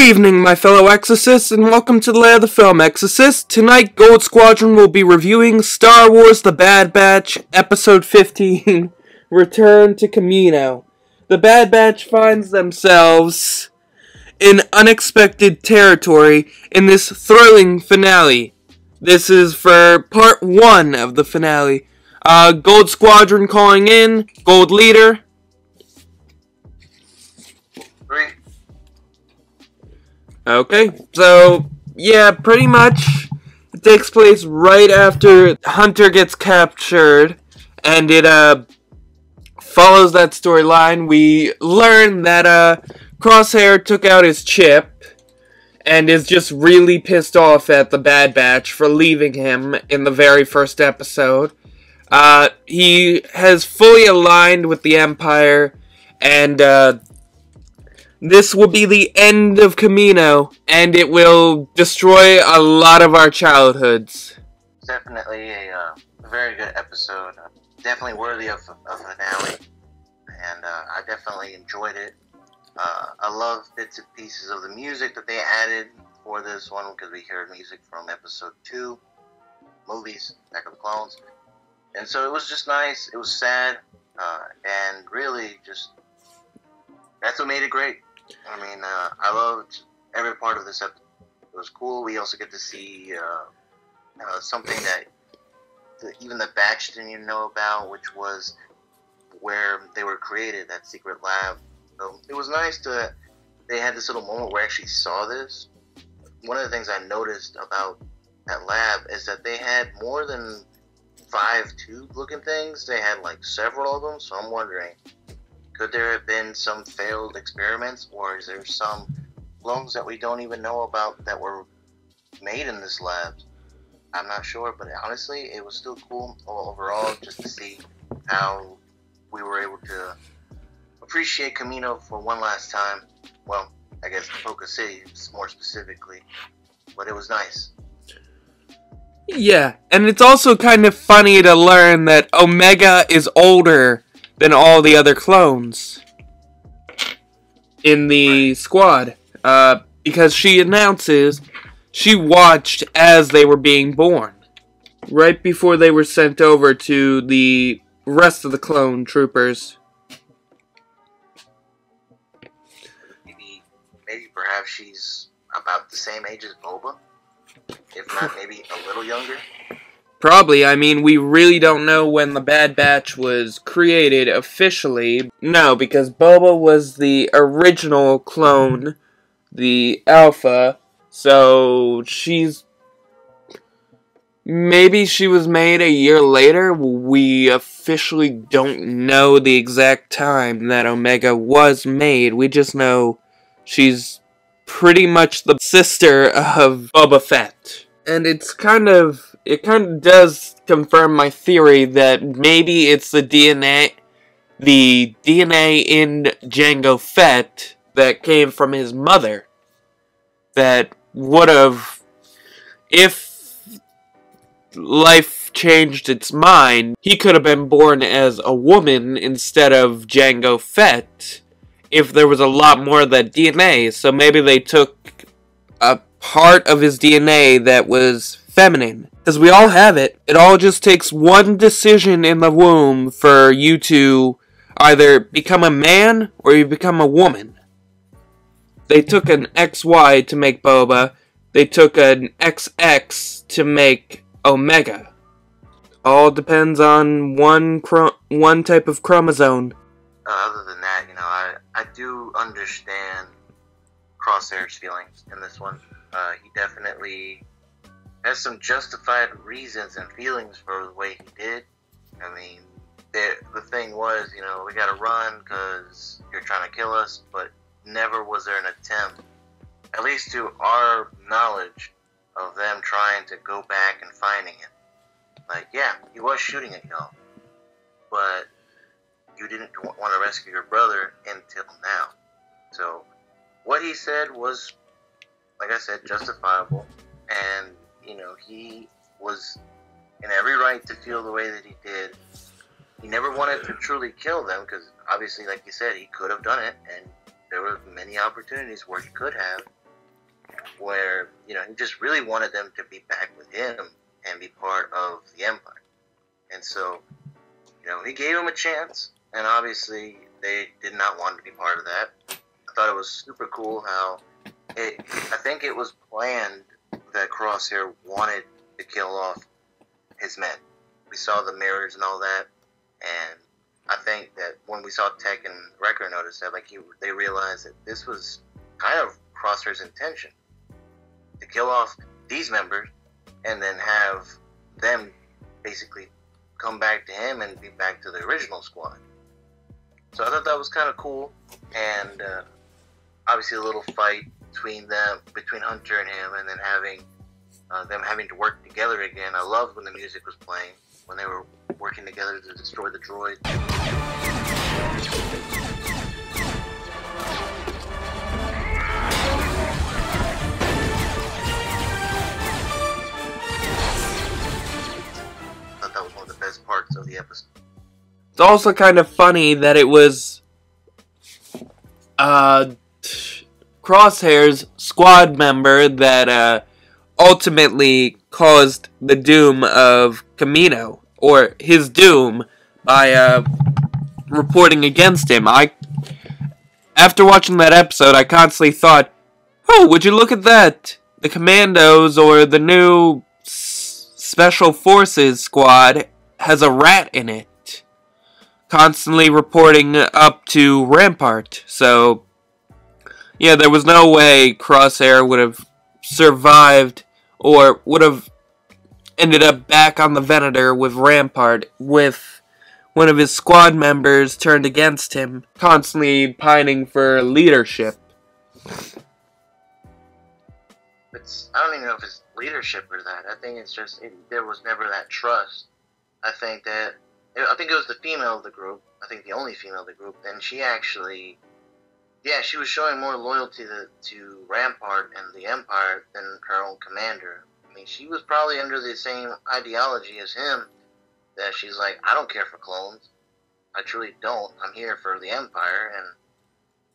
evening, my fellow Exorcists, and welcome to the Lair of the Film Exorcist. Tonight, Gold Squadron will be reviewing Star Wars The Bad Batch, Episode 15, Return to Kamino. The Bad Batch finds themselves in unexpected territory in this thrilling finale. This is for part 1 of the finale. Gold Squadron calling in, Gold Leader. Okay, so, yeah, pretty much it takes place right after Hunter gets captured, and it, follows that storyline. We learn that, Crosshair took out his chip, and is just really pissed off at the Bad Batch for leaving him in the very first episode. He has fully aligned with the Empire, and, this will be the end of Kamino, and it will destroy a lot of our childhoods. Definitely a very good episode. Definitely worthy of a finale, and I definitely enjoyed it. I love bits and pieces of the music that they added for this one, because we heard music from episode 2, movies, Attack of the Clones. And so it was just nice, it was sad, and really just, that's what made it great. I mean, I loved every part of this episode. It was cool. We also get to see something that even the Batch didn't even know about, which was where they were created, that secret lab. So it was nice to, they had this little moment where I actually saw this. One of the things I noticed about that lab is that they had more than 5 tube-looking things. They had like several of them, so I'm wondering, could there have been some failed experiments, or is there some clones that we don't even know about that were made in this lab? I'm not sure, but honestly, it was still cool overall just to see how we were able to appreciate Kamino for one last time. Well, I guess Focus City more specifically, but it was nice. Yeah, and it's also kind of funny to learn that Omega is older than all the other clones in the squad, because she announces she watched as they were being born, right before they were sent over to the rest of the clone troopers. Maybe perhaps she's about the same age as Boba, if not maybe a little younger. Probably. I mean, we really don't know when the Bad Batch was created officially. No, because Boba was the original clone, the Alpha, so maybe she was made a year later. We officially don't know the exact time that Omega was made. We just know she's pretty much the sister of Boba Fett. And it kind of does confirm my theory that maybe it's the DNA in Jango Fett that came from his mother that would have, if life changed its mind, he could have been born as a woman instead of Jango Fett if there was a lot more of that DNA. So maybe they took a part of his DNA that was feminine. Because we all have it. It all just takes one decision in the womb for you to either become a man or you become a woman. They took an XY to make Boba. They took an XX to make Omega. All depends on one type of chromosome. Other than that, you know, I do understand Crosshair's feelings in this one. He definitely has some justified reasons and feelings for the way he did. I mean, the thing was, you know, we gotta run because you're trying to kill us, but never was there an attempt, at least to our knowledge, of them trying to go back and finding him. Like, yeah, he was shooting at y'all, but you didn't want to rescue your brother until now. So what he said was, like I said, justifiable, and you know, he was in every right to feel the way that he did. He never wanted to truly kill them, because obviously, like you said, he could have done it, and there were many opportunities where he could have, where, you know, he just really wanted them to be back with him and be part of the Empire. And so, you know, he gave them a chance, and obviously they did not want to be part of that. I thought it was super cool how I think it was planned that Crosshair wanted to kill off his men. We saw the mirrors and all that, and I think that when we saw Tech and Wrecker notice that, like, they realized that this was kind of Crosshair's intention, to kill off these members and then have them basically come back to him and be back to the original squad. So I thought that was kind of cool, and obviously a little fight between Hunter and him, and then them having to work together again. I loved when the music was playing, when they were working together to destroy the droid. I thought that was one of the best parts of the episode. It's also kind of funny that it was Crosshair's squad member that ultimately caused the doom of Kamino, or his doom, by reporting against him. After watching that episode, I constantly thought, oh, would you look at that? The Commandos, or the new Special Forces squad, has a rat in it, constantly reporting up to Rampart. So, yeah, there was no way Crosshair would have survived, or would have ended up back on the Venator with Rampart, with one of his squad members turned against him, constantly pining for leadership. I don't even know if it's leadership or that. I think it's just there was never that trust. I think it was the female of the group. I think the only female of the group. And she actually, yeah, she was showing more loyalty to Rampart and the Empire than her own commander. I mean, she was probably under the same ideology as him, that she's like, I don't care for clones. I truly don't. I'm here for the Empire, and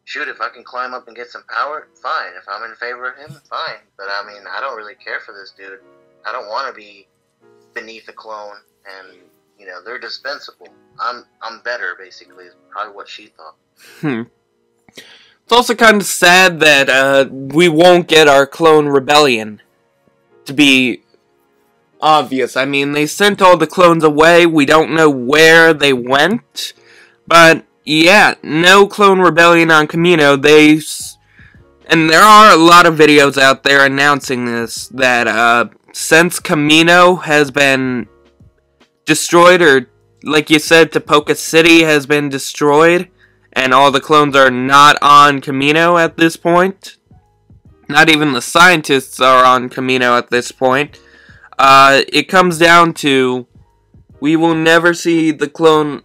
shoot, if I can climb up and get some power, fine. If I'm in favor of him, fine. But I mean, I don't really care for this dude. I don't want to be beneath a clone, and you know, they're dispensable. I'm better, basically, is probably what she thought. It's also kind of sad that we won't get our clone rebellion, to be obvious. I mean, they sent all the clones away. We don't know where they went, but yeah, no clone rebellion on Kamino. And there are a lot of videos out there announcing this, that since Kamino has been destroyed, or like you said, Tapoka City has been destroyed, and all the clones are not on Kamino at this point. Not even the scientists are on Kamino at this point. It comes down to, we will never see the clone.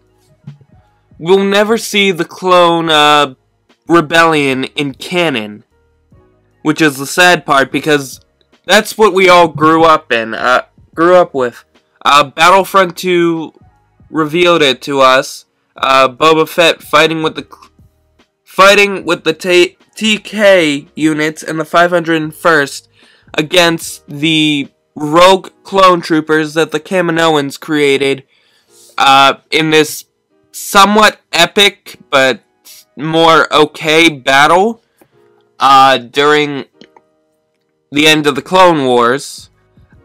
We'll never see the clone rebellion in canon, which is the sad part, because that's what we all grew up with. Battlefront 2 revealed it to us. Boba Fett fighting with the TK units and the 501st against the rogue clone troopers that the Kaminoans created in this somewhat epic but more okay battle during the end of the Clone Wars.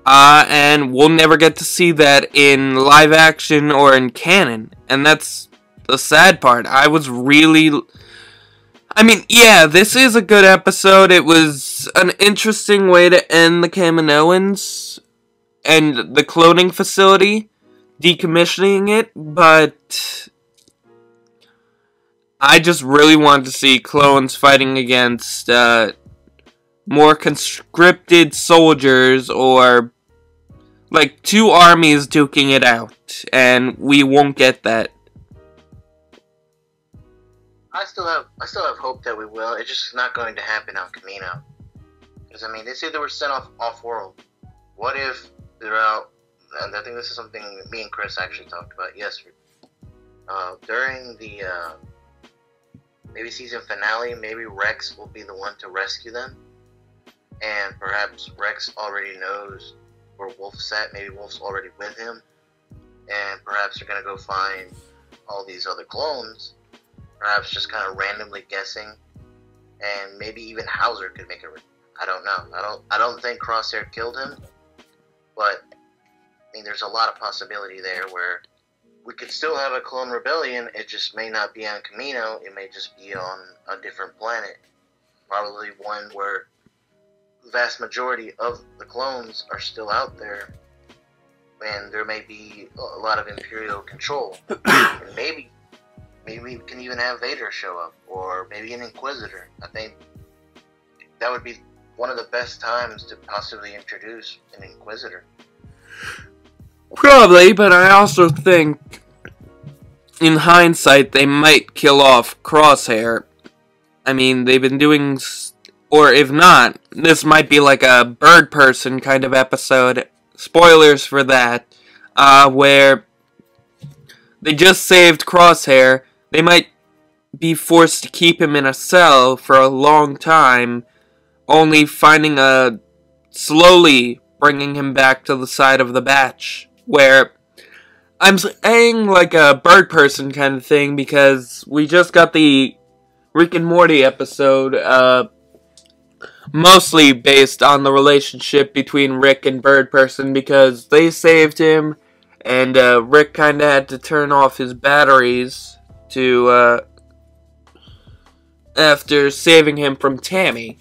And we'll never get to see that in live action or in canon. And that's the sad part. I mean, yeah, this is a good episode. It was an interesting way to end the Kaminoans and the cloning facility, decommissioning it, but I just really want to see clones fighting against more conscripted soldiers, or like two armies duking it out, and we won't get that. I still have hope that we will. It's just not going to happen on Kamino. Because, I mean, they say they were sent off-world. What if they're out, and I think this is something me and Chris actually talked about yesterday. During the, maybe season finale, maybe Rex will be the one to rescue them. and perhaps Rex already knows where Wolf's at. Maybe Wolf's already with him, and perhaps they're gonna go find all these other clones. Perhaps just kind of randomly guessing, and maybe even Hauser could make it. I don't know. I don't think Crosshair killed him, but I mean, there's a lot of possibility there where we could still have a clone rebellion. It just may not be on Kamino. It may just be on a different planet. Probably one where the vast majority of the clones are still out there, and there may be a lot of Imperial control. And maybe we can even have Vader show up, or maybe an Inquisitor. I think that would be one of the best times to possibly introduce an Inquisitor. Probably, but I also think, in hindsight, they might kill off Crosshair. I mean, they've been doing, or if not, this might be like a bird person kind of episode. Spoilers for that, where they just saved Crosshair. They might be forced to keep him in a cell for a long time, only slowly bringing him back to the side of the batch. Where I'm saying like a bird person kind of thing because we just got the Rick and Morty episode, mostly based on the relationship between Rick and bird person because they saved him and Rick kind of had to turn off his batteries to after saving him from Tammy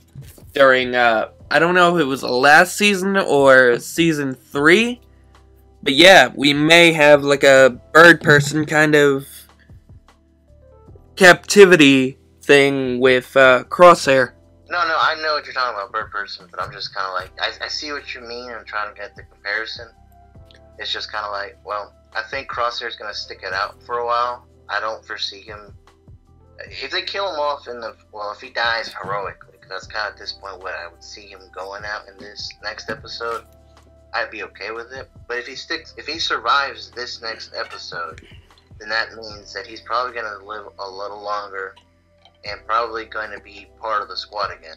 during I don't know if it was the last season or season 3. But yeah, we may have like a bird person kind of captivity thing with Crosshair. No, I know what you're talking about, bird person, but I'm just kind of like, I see what you mean. I'm trying to get the comparison. It's just kind of like, well, I think Crosshair's going to stick it out for a while. I don't foresee him. If they kill him off if he dies heroically, because that's kind of at this point what I would see him going out in this next episode, I'd be okay with it. But if he survives this next episode, then that means that he's probably going to live a little longer and probably going to be part of the squad again.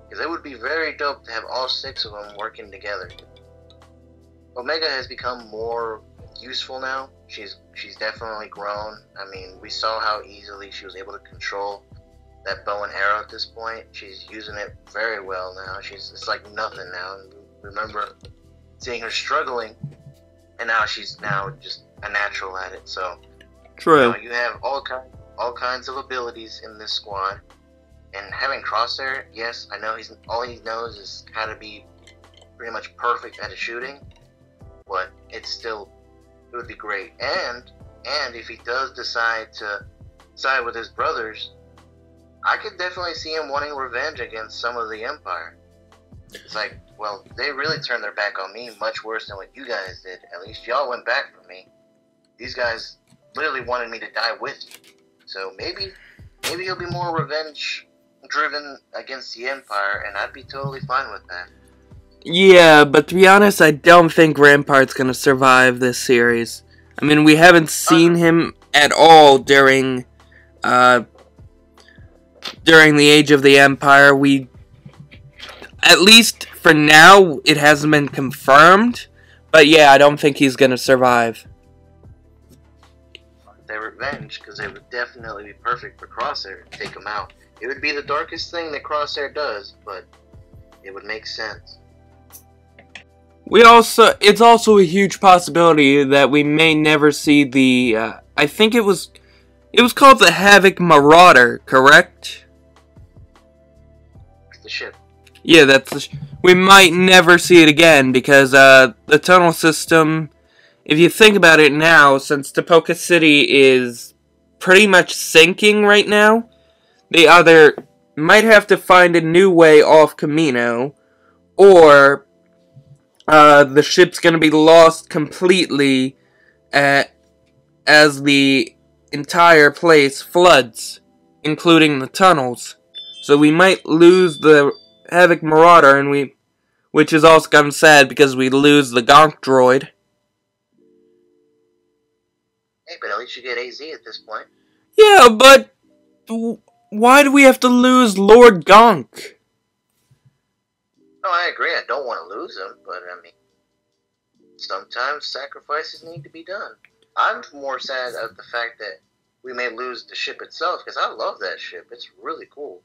Because it would be very dope to have all 6 of them working together. Omega has become more useful now. She's definitely grown. I mean, we saw how easily she was able to control that bow and arrow at this point. She's using it very well now. It's like nothing now. And remember seeing her struggling, and now she's just a natural at it. So true. You have all kinds of abilities in this squad, and having Crosshair, yes, I know all he knows is how to be pretty much perfect at shooting, but it would be great. And if he does decide to side with his brothers, I could definitely see him wanting revenge against some of the Empire. It's like, well, they really turned their back on me much worse than what you guys did. At least y'all went back for me. These guys literally wanted me to die with you. So maybe he'll be more revenge-driven against the Empire, and I'd be totally fine with that. Yeah, but to be honest, I don't think Rampart's gonna survive this series. I mean, we haven't seen him at all during the Age of the Empire. At least for now, it hasn't been confirmed. But yeah, I don't think he's gonna survive. Their revenge, because it would definitely be perfect for Crosshair to take him out. It would be the darkest thing that Crosshair does, but it would make sense. It's also a huge possibility that we may never see the, I think it was called the Havoc Marauder, correct? The ship. Yeah, we might never see it again, because, the tunnel system, if you think about it now, since Tapoka City is pretty much sinking right now, they either might have to find a new way off Kamino, or the ship's gonna be lost completely as the entire place floods, including the tunnels. So we might lose the Havoc Marauder, which is also kind of sad because we lose the Gonk droid. Hey, but at least you get AZ at this point. Yeah, but why do we have to lose Lord Gonk? No, I agree. I don't want to lose him, but I mean, sometimes sacrifices need to be done. I'm more sad at the fact that we may lose the ship itself, because I love that ship. It's really cool.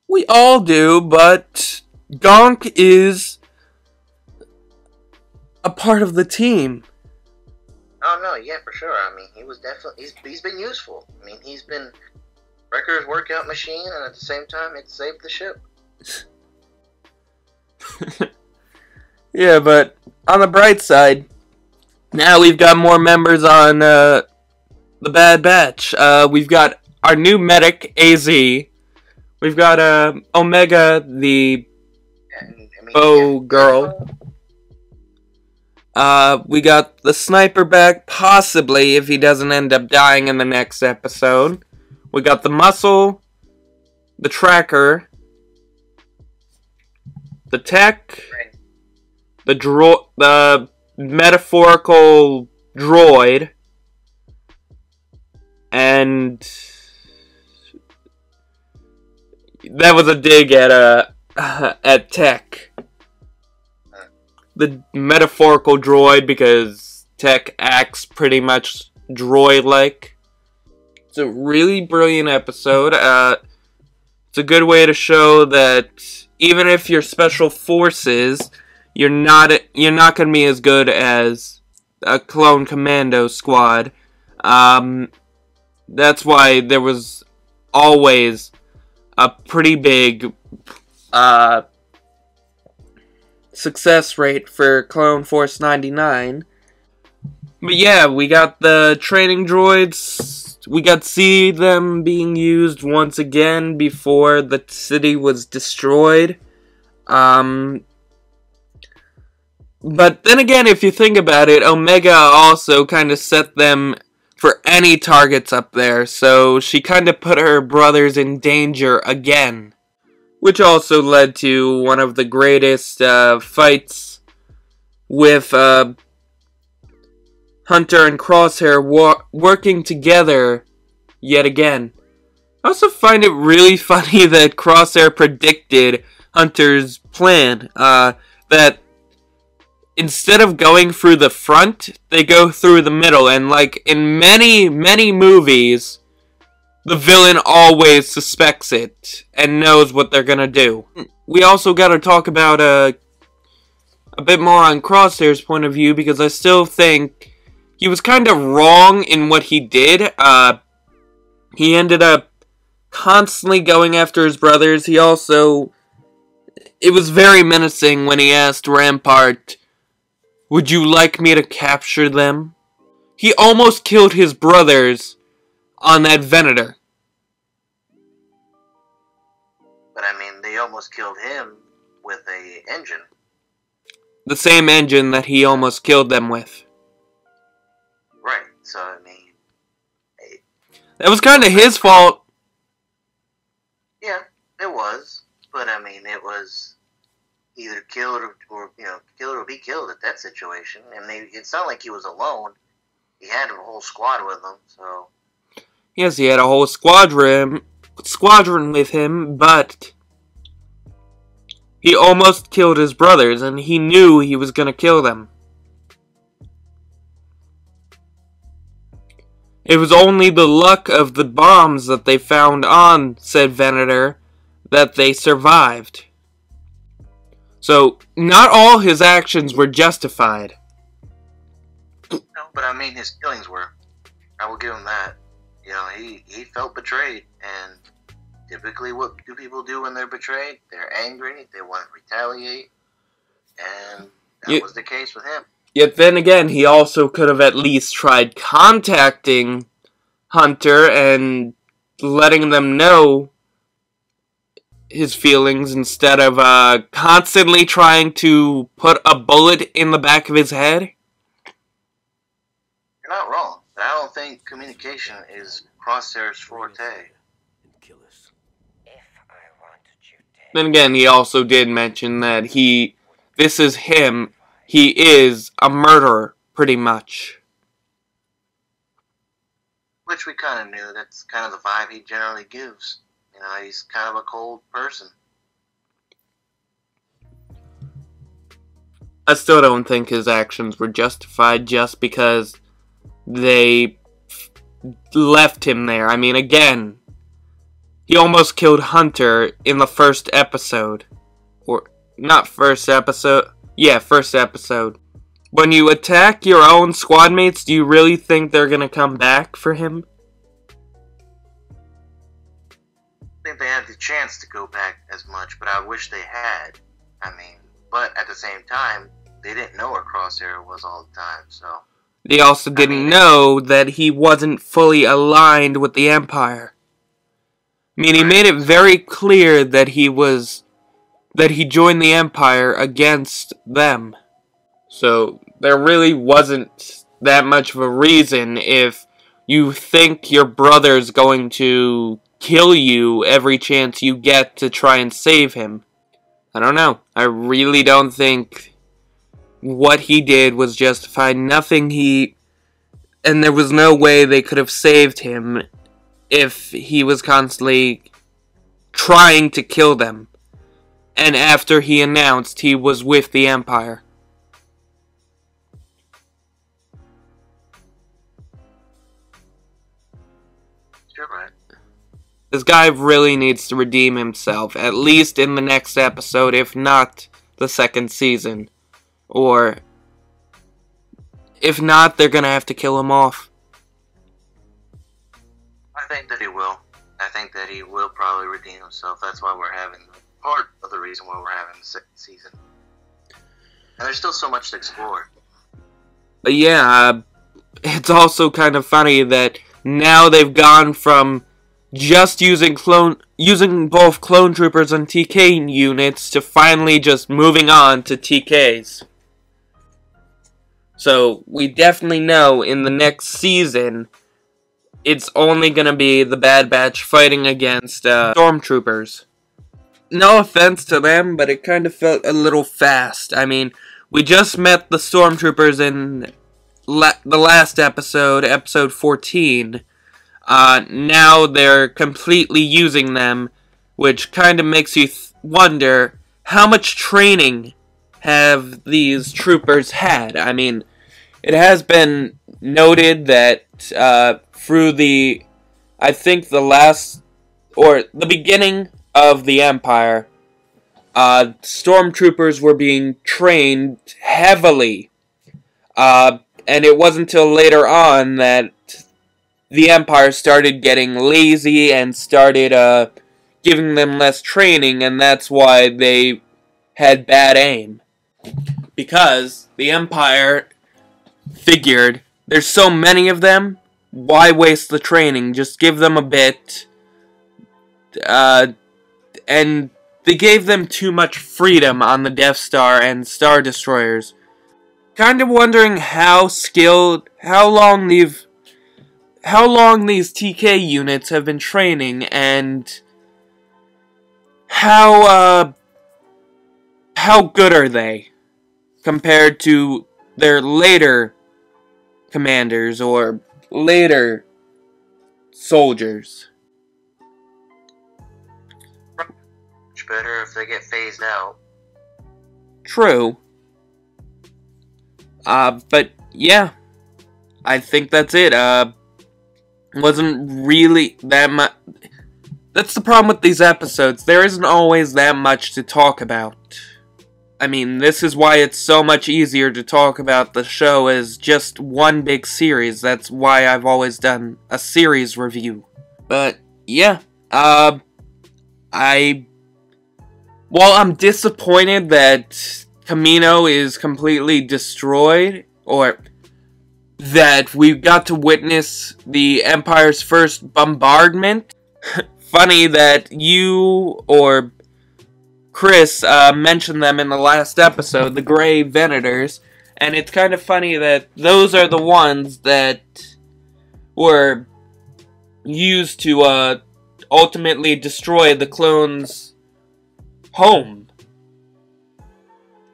We all do, but Gonk is a part of the team. Oh no, yeah, for sure. I mean, he was definitely he's been useful. I mean, he's been Wrecker's workout machine, and at the same time, it saved the ship. Yeah, but on the bright side, now we've got more members on the Bad Batch. We've got our new medic, AZ. We've got Omega, the bow girl. We got the sniper back, possibly, if he doesn't end up dying in the next episode. We got the muscle, the tracker, the tech, the metaphorical droid, and that was a dig at tech. The metaphorical droid, because tech acts pretty much droid-like. It's a really brilliant episode. It's a good way to show that even if you're special forces, you're not going to be as good as a clone commando squad. That's why there was always a pretty big success rate for Clone Force 99. But yeah, we got the training droids. We got to see them being used once again before the city was destroyed. But then again, if you think about it, Omega also kind of set them for any targets up there, so she kind of put her brothers in danger again. Which also led to one of the greatest fights with Hunter and Crosshair working together yet again. I also find it really funny that Crosshair predicted Hunter's plan. That instead of going through the front, they go through the middle. And like in many, many movies, the villain always suspects it and knows what they're gonna do. We also gotta talk about a bit more on Crosshair's point of view, because I still think he was kind of wrong in what he did. He ended up constantly going after his brothers. He also... It was very menacing when he asked Rampart, "Would you like me to capture them?" He almost killed his brothers on that Venator. But I mean, they almost killed him with a engine. The same engine that he almost killed them with. Right, so I mean... That was kind of his fault. Yeah, it was. But I mean, it was either killed or killed or be killed at that situation. And it's not like he was alone. He had a whole squad with him, so... Yes, he had a whole squadron with him, but he almost killed his brothers, and he knew he was going to kill them. It was only the luck of the bombs that they found on said Venator that they survived. So, not all his actions were justified. No, but I mean, his feelings were. I will give him that. You know, he felt betrayed, and typically what do people do when they're betrayed? They're angry, they want to retaliate, and that was the case with him. Yet then again, he also could have at least tried contacting Hunter and letting them know his feelings instead of constantly trying to put a bullet in the back of his head. You're not wrong, but I don't think communication is Crosshair's forte. Then again, he also did mention that this is him. He is a murderer, pretty much. Which we kind of knew. That's kind of the vibe he generally gives. You know, he's kind of a cold person. I still don't think his actions were justified just because they left him there. I mean, again, he almost killed Hunter in the first episode. Or, not first episode. Yeah, first episode. When you attack your own squad mates, do you really think they're gonna come back for him? I think they had the chance to go back as much, but I wish they had. I mean, but at the same time, they didn't know where Crosshair was all the time, so... They also didn't know that he wasn't fully aligned with the Empire. I mean, he made it very clear that he joined the Empire against them. So, there really wasn't that much of a reason if you think your brother's going to kill you every chance you get to try and save him. I don't know. I really don't think what he did was justified. And there was no way they could have saved him if he was constantly trying to kill them. And after he announced he was with the Empire. You're right. This guy really needs to redeem himself, at least in the next episode, if not the second season. Or, if not, they're gonna have to kill him off. I think that he will. I think that he will probably redeem himself. That's why we're having part of the reason why we're having the second season. And there's still so much to explore. But yeah, it's also kind of funny that now they've gone from just using both clone troopers and TK units to finally just moving on to TKs. So we definitely know in the next season it's only gonna be the Bad Batch fighting against stormtroopers. No offense to them, but it kind of felt a little fast. I mean, we just met the stormtroopers in the last episode, episode 14. Now they're completely using them, which kind of makes you wonder how much training have these troopers had. I mean, it has been noted that through the beginning of the Empire, stormtroopers were being trained heavily. And it wasn't until later on that the Empire started getting lazy and started giving them less training, and that's why they had bad aim. Because the Empire figured, there's so many of them, why waste the training? Just give them a bit. And they gave them too much freedom on the Death Star and Star Destroyers. Kind of wondering how long these TK units have been training, and how good are they compared to their later commanders or later soldiers? Much better if they get phased out. True. But yeah, I think that's it. Wasn't really that much. That's the problem with these episodes. There isn't always that much to talk about. I mean, this is why it's so much easier to talk about the show as just one big series. That's why I've always done a series review. But yeah, while I'm disappointed that Kamino is completely destroyed, or that we got to witness the Empire's first bombardment. Funny that you or Chris mentioned them in the last episode, the Grey Venators, and it's kind of funny that those are the ones that were used to ultimately destroy the clones' home.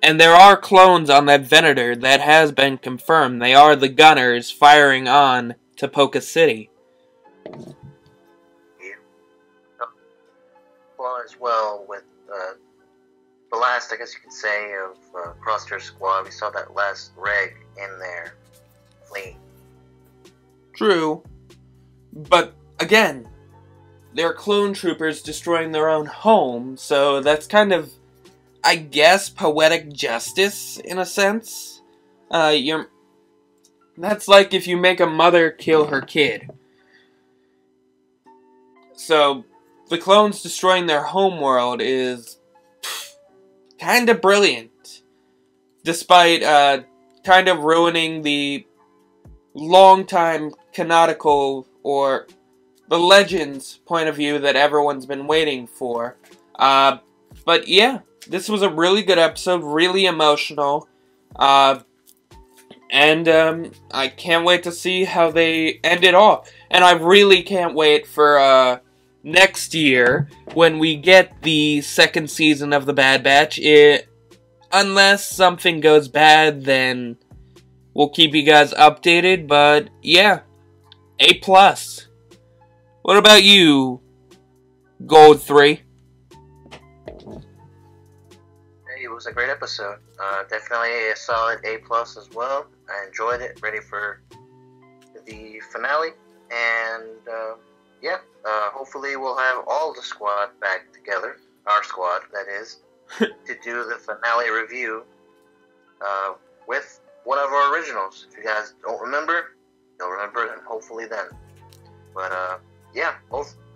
And there are clones on that Venator, that has been confirmed. They are the gunners firing on Tapoka City. Yeah. Well, as well with blast, I guess you could say, of Crosshair Squad. We saw that last reg in there fleeing. True. But, again, they're clone troopers destroying their own home, so that's kind of, I guess, poetic justice, in a sense. That's like if you make a mother kill her kid. So, the clones destroying their homeworld is kind of brilliant. Despite, kind of ruining the long-time canonical, or the Legends point of view that everyone's been waiting for. But yeah, this was a really good episode, really emotional. And I can't wait to see how they end it off. And I really can't wait for next year when we get the second season of The Bad Batch. Unless something goes bad, then we'll keep you guys updated. But yeah, A+. What about you, Gold 3? It was a great episode. Definitely a solid A+ as well. I enjoyed it. Ready for the finale. And yeah, hopefully we'll have all the squad back together. Our squad, that is. To do the finale review with one of our originals. If you guys don't remember, you'll remember them hopefully then. But yeah, it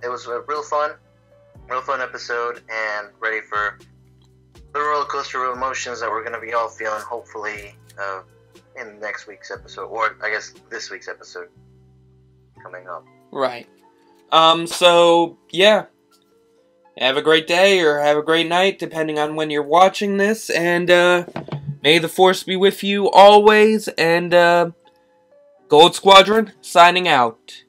was a real fun episode, and ready for the roller coaster of emotions that we're going to be all feeling hopefully in next week's episode, or I guess this week's episode coming up. Right. So yeah. Have a great day, or have a great night, depending on when you're watching this, and, may the Force be with you always, and, Gold Squadron, signing out.